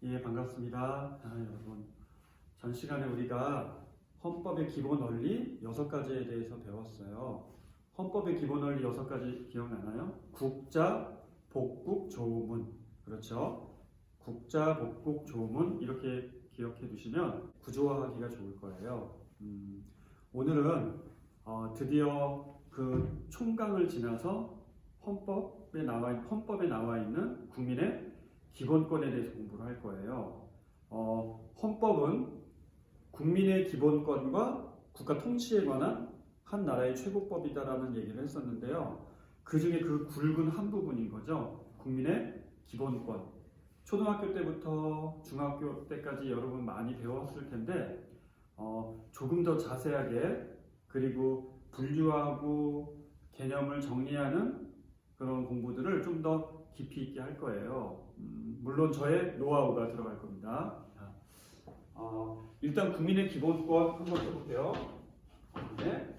예, 반갑습니다. 여러분. 전 시간에 우리가 헌법의 기본 원리 6가지에 대해서 배웠어요. 헌법의 기본 원리 6가지 기억나나요? 국자, 복국, 조문. 그렇죠? 국자, 복국, 조문 이렇게 기억해 두시면 구조화하기가 좋을 거예요. 오늘은 드디어 그 총강을 지나서 헌법에 나와 있는 국민의 기본권에 대해서 공부를 할 거예요. 헌법은 국민의 기본권과 국가 통치에 관한 한 나라의 최고법이다라는 얘기를 했었는데요. 그 중에 그 굵은 한 부분인 거죠. 국민의 기본권. 초등학교 때부터 중학교 때까지 여러분 많이 배웠을 텐데 조금 더 자세하게 그리고 분류하고 개념을 정리하는 그런 공부들을 좀 더 깊이 있게 할 거예요. 물론 저의 노하우가 들어갈 겁니다. 일단 국민의 기본권 한번 해볼게요. 네.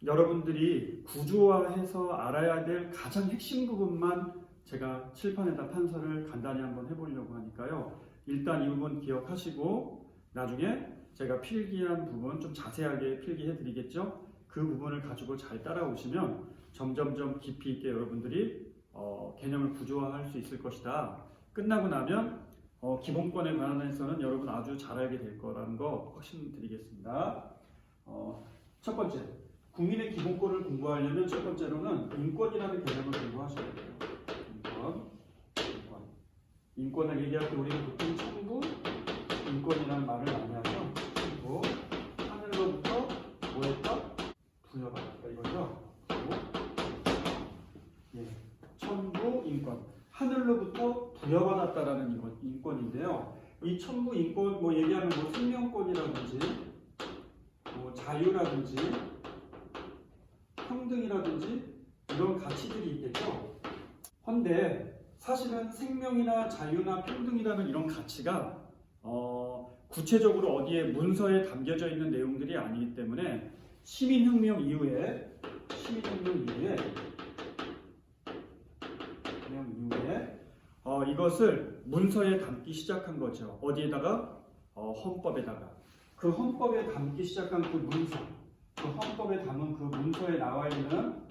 여러분들이 구조화해서 알아야 될 가장 핵심 부분만 제가 칠판에다 판서를 간단히 한번 해보려고 하니까요. 일단 이 부분 기억하시고 나중에 제가 필기한 부분 좀 자세하게 필기해 드리겠죠. 그 부분을 가지고 잘 따라오시면 점점점 깊이 있게 여러분들이 개념을 구조화할 수 있을 것이다. 끝나고 나면 기본권에 관해서는 여러분 아주 잘 알게 될 거라는 거 확신드리겠습니다. 첫 번째, 국민의 기본권을 공부하려면 첫 번째로는 인권이라는 개념을 공부하셔야 돼요. 인권을 얘기할 때 우리는 보통 청구, 인권이라는 말을 많이 하죠. 청구, 하늘로부터 뭐 했다? 부여받았다 이거죠. 예, 청구, 인권. 하늘로부터 부여받았다라는 인권인데요. 이 청구, 인권 뭐 얘기하면 뭐 생명권이라든지 뭐 자유라든지 평등이라든지 이런 가치들이 있겠죠. 헌데 사실은 생명이나 자유나 평등이라는 이런 가치가 구체적으로 어디에 문서에 담겨져 있는 내용들이 아니기 때문에 시민혁명 이후에 이것을 문서에 담기 시작한 거죠. 어디에다가? 헌법에다가. 그 헌법에 담기 시작한 그 문서, 그 헌법에 담은 그 문서에 나와 있는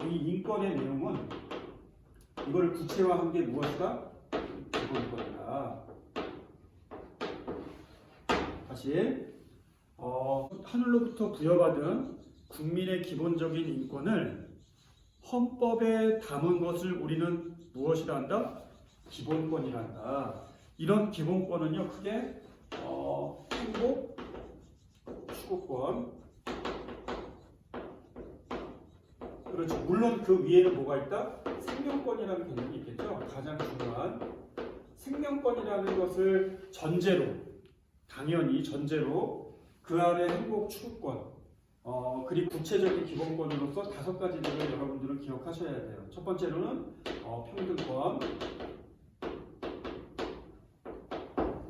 이 인권의 내용은 이걸 구체화한 게 무엇이다? 기본권이다. 다시 하늘로부터 부여받은 국민의 기본적인 인권을 헌법에 담은 것을 우리는 무엇이라 한다? 기본권이라 한다. 이런 기본권은요 크게 행복, 추구권. 그렇죠. 물론 그 위에는 뭐가 있다? 생명권이라는 개념이 있겠죠. 가장 중요한 생명권이라는 것을 전제로, 당연히 전제로 그 아래 행복, 추구권, 그리고 구체적인 기본권으로서 5가지를 여러분들은 기억하셔야 돼요. 첫 번째로는 평등권,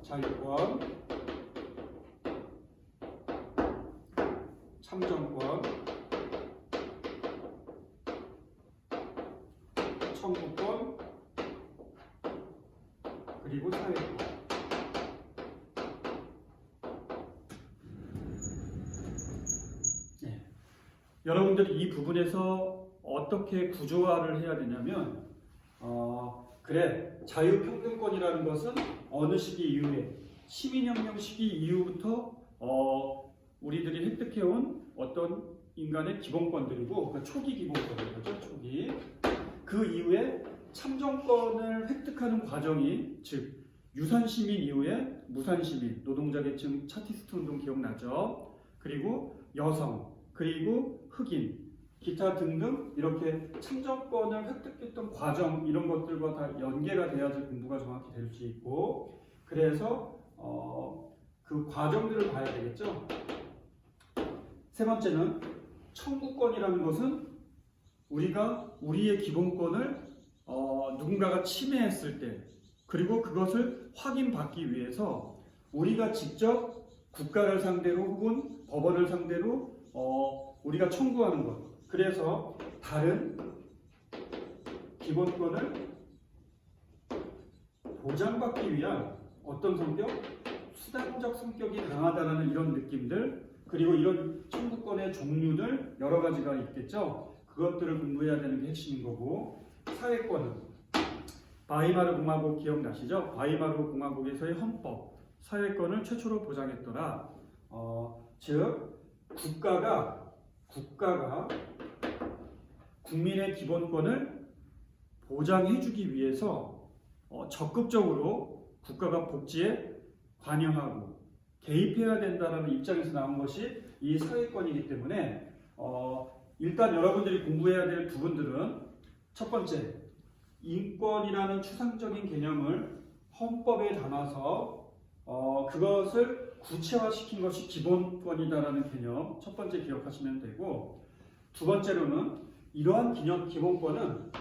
자유권, 참정권, 청구권, 그리고 사회권. 네. 여러분들이 이 부분에서 어떻게 구조화를 해야 되냐면 그래, 자유평등권이라는 것은 어느 시기 이후에 시민혁명 시기 이후부터 우리들이 획득해온 어떤 인간의 기본권들이고 그러니까 초기 기본권인 거죠. 초기. 그 이후에 참정권을 획득하는 과정이 즉 유산시민 이후에 무산시민, 노동자계층 차티스트 운동 기억나죠? 그리고 여성, 그리고 흑인, 기타 등등 이렇게 참정권을 획득했던 과정 이런 것들과 다 연계가 돼야지 공부가 정확히 될 수 있고 그래서 그 과정들을 봐야 되겠죠. 세 번째는 청구권이라는 것은 우리가 우리의 기본권을 누군가가 침해했을 때 그리고 그것을 확인받기 위해서 우리가 직접 국가를 상대로 혹은 법원을 상대로 우리가 청구하는 것. 그래서 다른 기본권을 보장받기 위한 어떤 성격? 수단적 성격이 강하다라는 이런 느낌들, 그리고 이런 청구권의 종류들 여러 가지가 있겠죠. 그것들을 공부해야 되는 게 핵심인 거고, 사회권은 바이마르 공화국 기억나시죠? 바이마르 공화국에서의 헌법, 사회권을 최초로 보장했더라. 즉 국가가 국민의 기본권을 보장해주기 위해서 적극적으로 국가가 복지에 관여하고 개입해야 된다는 입장에서 나온 것이 이 사회권이기 때문에 일단 여러분들이 공부해야 될 부분들은 첫 번째, 인권이라는 추상적인 개념을 헌법에 담아서 그것을 구체화시킨 것이 기본권이다라는 개념 첫 번째 기억하시면 되고, 두 번째로는 이러한 기본권은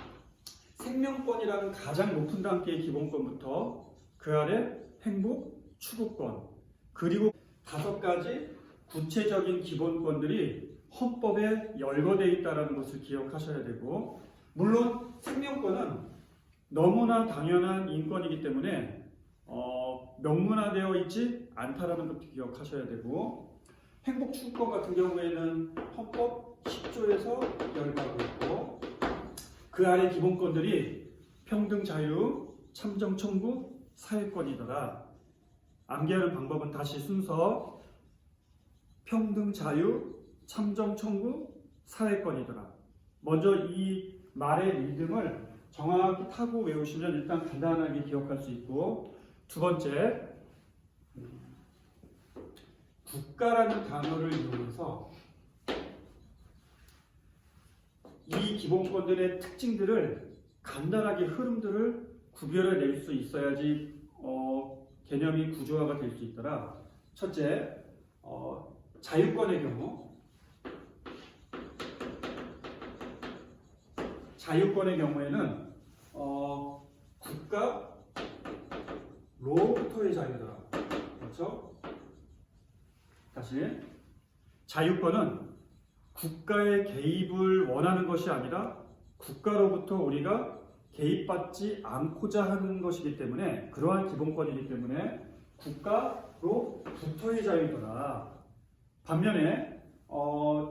생명권이라는 가장 높은 단계의 기본권부터 그 아래 행복, 추구권, 그리고 다섯 가지 구체적인 기본권들이 헌법에 열거되어 있다는 것을 기억하셔야 되고, 물론 생명권은 너무나 당연한 인권이기 때문에 명문화되어 있지 않다라는 것도 기억하셔야 되고, 행복 추구권 같은 경우에는 헌법 10조에서 열거하고 있고, 그 아래 기본권들이 평등, 자유, 참정, 청구, 사회권이더라. 암기하는 방법은 다시 순서 평등, 자유, 참정, 청구, 사회권이더라. 먼저 이 말의 리듬을 정확히 타고 외우시면 일단 간단하게 기억할 수 있고, 두 번째, 국가라는 단어를 이용해서 이 기본권들의 특징들을 간단하게 흐름들을 구별해낼 수 있어야지 개념이 구조화가 될 수 있더라. 첫째, 자유권의 경우에는 국가로부터의 자유더라. 그렇죠? 다시, 자유권은 국가의 개입을 원하는 것이 아니라 국가로부터 우리가 개입받지 않고자 하는 것이기 때문에, 그러한 기본권이기 때문에 국가로부터의 자유더라. 반면에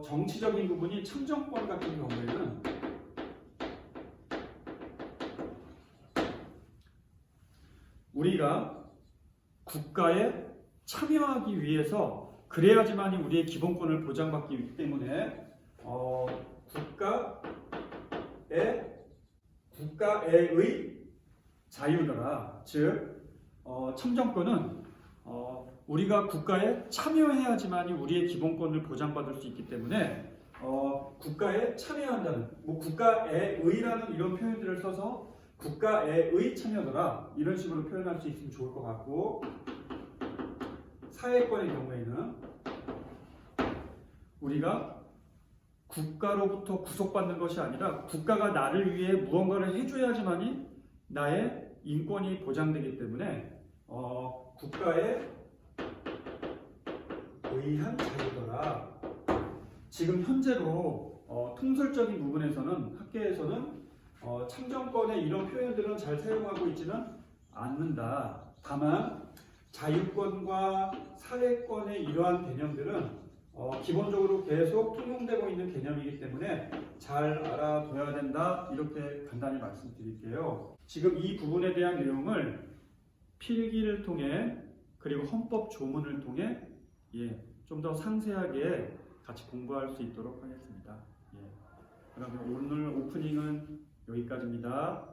정치적인 부분이 참정권 같은 경우에는 우리가 국가에 참여하기 위해서 그래야지만이 우리의 기본권을 보장받기 때문에 국가의 자유더라. 즉 참정권은 우리가 국가에 참여해야지만이 우리의 기본권을 보장받을 수 있기 때문에 국가에 참여한다는, 국가의라는 이런 표현들을 써서 국가의 참여더라, 이런 식으로 표현할 수 있으면 좋을 것 같고, 사회권의 경우에는 우리가 국가로부터 구속받는 것이 아니라 국가가 나를 위해 무언가를 해줘야지만이 나의 인권이 보장되기 때문에 국가에 의한 자유더라. 지금 현재로 통설적인 부분에서는 학계에서는 참정권의 이런 표현들은 잘 사용하고 있지는 않는다. 다만 자유권과 사회권의 이러한 개념들은 기본적으로 계속 통용되고 있는 개념이기 때문에 잘 알아둬야 된다, 이렇게 간단히 말씀드릴게요. 지금 이 부분에 대한 내용을 필기를 통해 그리고 헌법 조문을 통해 좀 더 상세하게 같이 공부할 수 있도록 하겠습니다. 그러면 오늘 오프닝은 여기까지입니다.